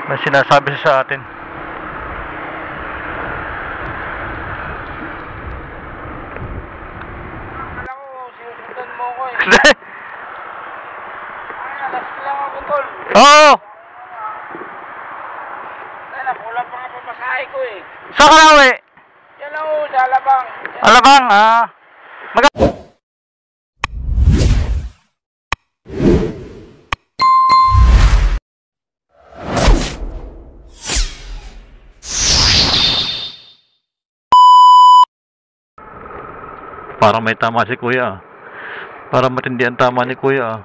May sinasabi siya sa atin. Alam ko, sinusundan mo ko eh. Hindi. Ay, alas lang ako, tol. Oo! Ay, nakulang pa nga pamasahe ko eh. Saan ka na uwi? Yan lang o, sa Alabang. Alabang, Parang may tama si kuya. Parang matindi ang tama ni kuya.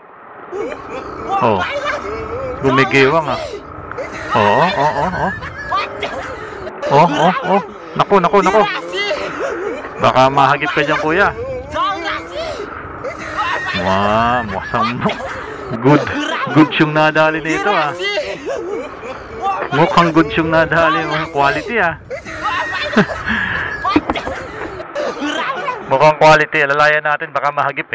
Oh. Gumigiwang Oo. Oh. Naku. Baka mahagip ka dyan, kuya. Wow, mukhang good yung nadali nito Mukhang good yung nadali, quality Mukhang quality, alalayan natin, baka mahagip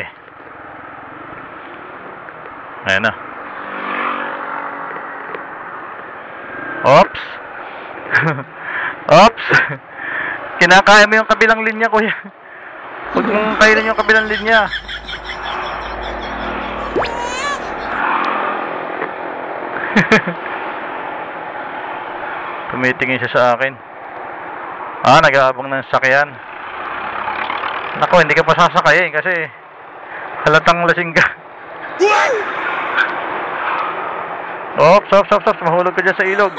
Ayan na. Oops. Oops. Kinakaya mo yung kabilang linya, kuya. Huwag mong kainin yung kabilang linya. Tumitingin siya sa akin. Nag-aabang ng sakyan. Naku, hindi ka pa sasakayin kasi halatang lasing ka. Oops. Mahulog ka dyan sa ilog.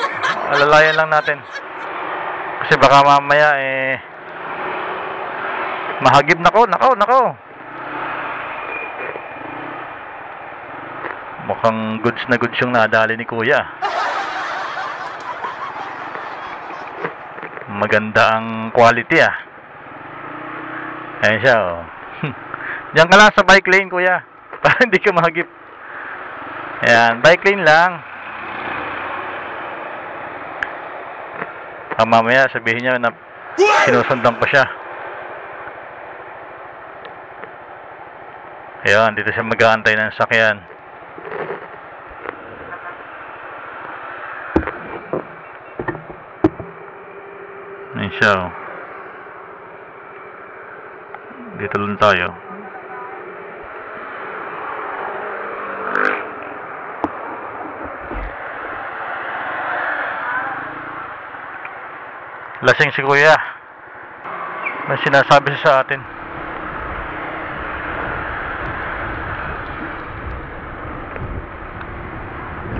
Alalayan lang natin. Kasi baka mamaya mahagib. Nako. Mukhang goods na goods yung nadali ni kuya. Maganda ang quality Ayan siya Diyan ka lang sa bike lane, kuya, para hindi ka mahagip. Ayan, bike lane lang. Mamaya sabihin niya na sinusundan ko siya. Ayan, dito siya mag-aantay ng sakyan. Ayan siya Dito lang tayo. Lasing si kuya. May sinasabi siya sa atin.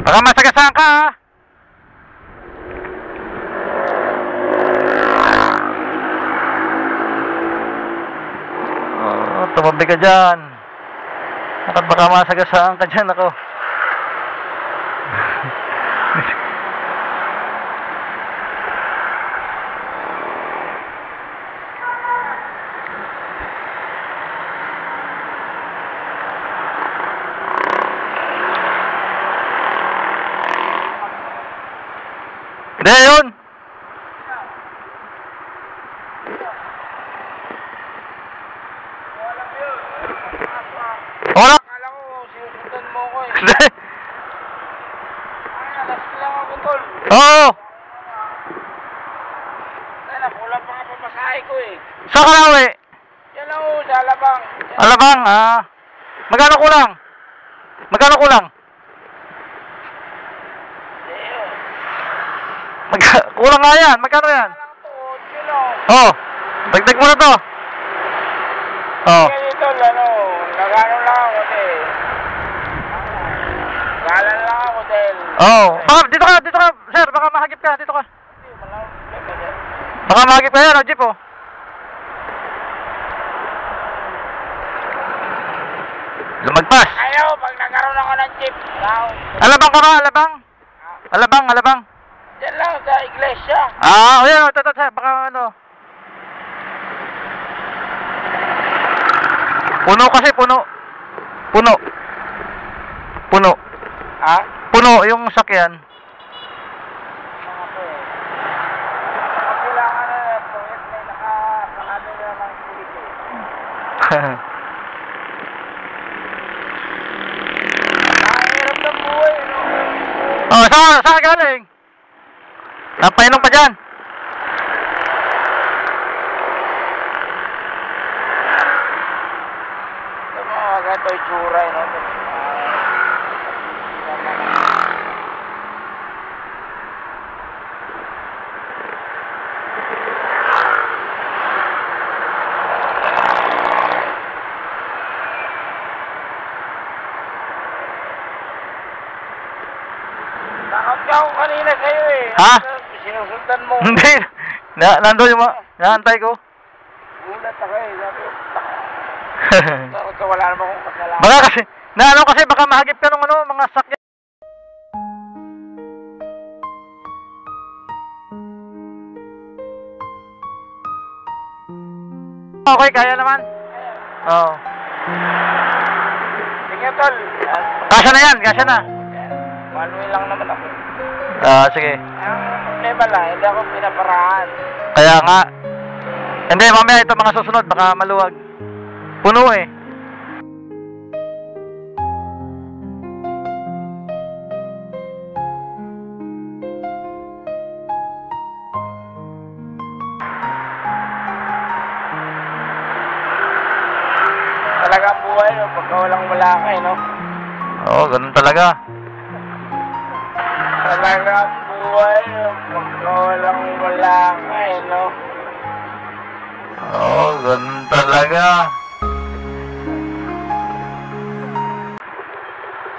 Baka masagasaan ka Tumabi ka dyan. Baka masagasaan ka dyan ako. Hindi, yun. Wala. Akala ko, sinusundan mo ko eh. Hindi. Ay, alas lang ako, tol. Oo. Ay, nakulang pa nga pamasahe ko eh. Saan ka na uwi? Yan lang o, sa Alabang. Alabang, Magkano kulang? Kulang nga yan. Magkano yan? Dagdag mo na to. Kaya ito, nagano lang ako galan lang ako dahil. Baka dito ka, sir, baka mahagip ka, dito ka. Baka mahagip ka yan, jeep Lumagpas. Ayaw, pag nagkaroon ako ng jeep. Alabang ka ba? Alabang. Diyan lang sa iglesia. Yan, ito, baka Puno kasi, puno. Puno yung sakyan. Kailangan na ito, may nakakano na naman silip Nakahirap ng buhay, Saan galing? Napainom pa dyan. Ito mga ganito yung tsura, no? Takot ka ako kanina sa'yo eh. Ha? Sinusundan mo. Hindi. Nandun yung mga... Naantay ko. Gulat ako eh. Takot ka, wala naman akong kasalanan. Baka kasi... kasi baka mahagip ka ng mga sakyan. Okay, kaya naman. Oo. Sige tol. Kasya na yan, kasya na. Manuwi lang naman ako. Sige. Ang problema lang, hindi ako pinaparaan. Kaya nga. Hindi, mamaya ito mga susunod, baka maluwag. Puno eh. Talaga ang buhay, no? Pagka walang-wala ka, eh, no? Oo, ganun talaga. Talaga ang buhay, no? Pagka walang-wala ka, eh, no? Oo, ganun talaga.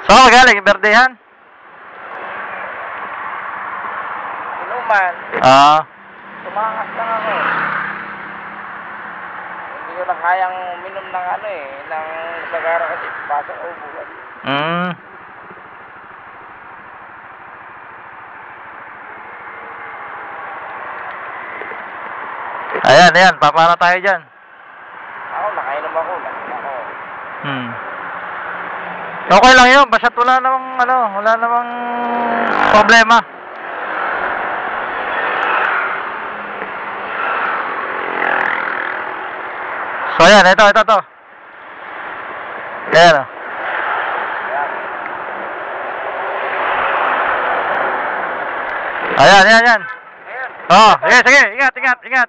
So, magaling, berdehan? Inuman. Tumangas lang ako. Hindi ko na kayang uminom ng ng sagara kasi pasok ako buwan. Ayan, papara tayo dyan. Ako, nakainom ako. Okay lang yun, basta't wala namang problema. So ayan, ito. Ayan o. Ayan. Sige, ingat.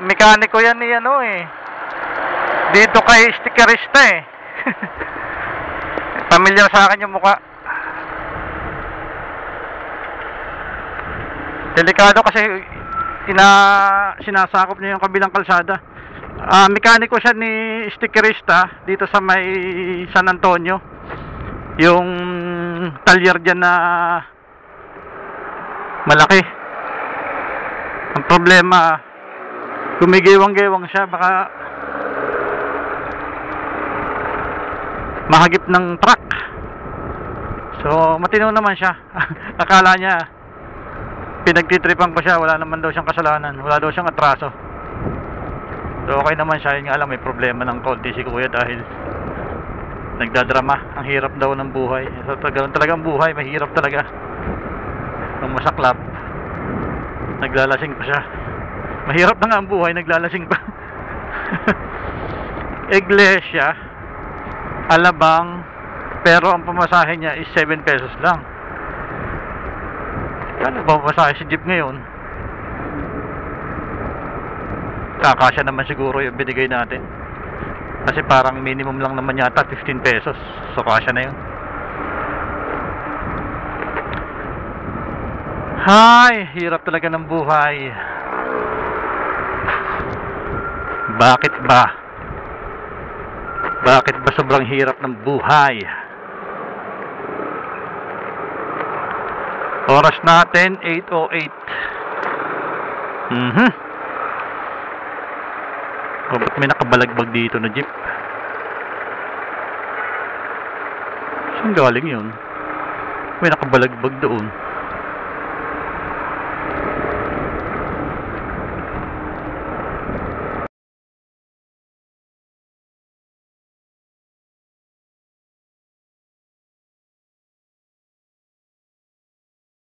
Mekaniko yan ni dito kay stickerista eh. Pamilyar sa akin yung mukha. Delikado kasi sinasakop niya yung kabilang kalsada. Mekaniko siya ni stickerista dito sa may San Antonio. Yung talyer dyan na malaki. Ang problema, gumigiwang-giwang siya, baka mahagip ng truck. So matino naman siya. Akala niya pinagtitripan ko siya, wala naman daw siyang kasalanan, wala daw siyang atraso. So okay naman siya. Yun nga lang, may problema ng konti si kuya dahil nagdadrama. Ang hirap daw ng buhay. So ganun talagang buhay, mahirap talaga. Nung masaklap, naglalasing pa siya. Mahirap na nga ang buhay, naglalasing pa. Iglesia, Alabang, pero ang pamasahe niya is 7 pesos lang. Kano ba pamasahe si jeep ngayon? Kakasya naman siguro yung binigay natin. Kasi parang minimum lang naman yata 15 pesos. So kasya na yun. Hay, hirap talaga ng buhay. Bakit ba? Bakit ba sobrang hirap ng buhay? Oras natin 8:08. Ba't may nakabalagbag dito na jeep? Saan galing yun? May nakabalagbag doon.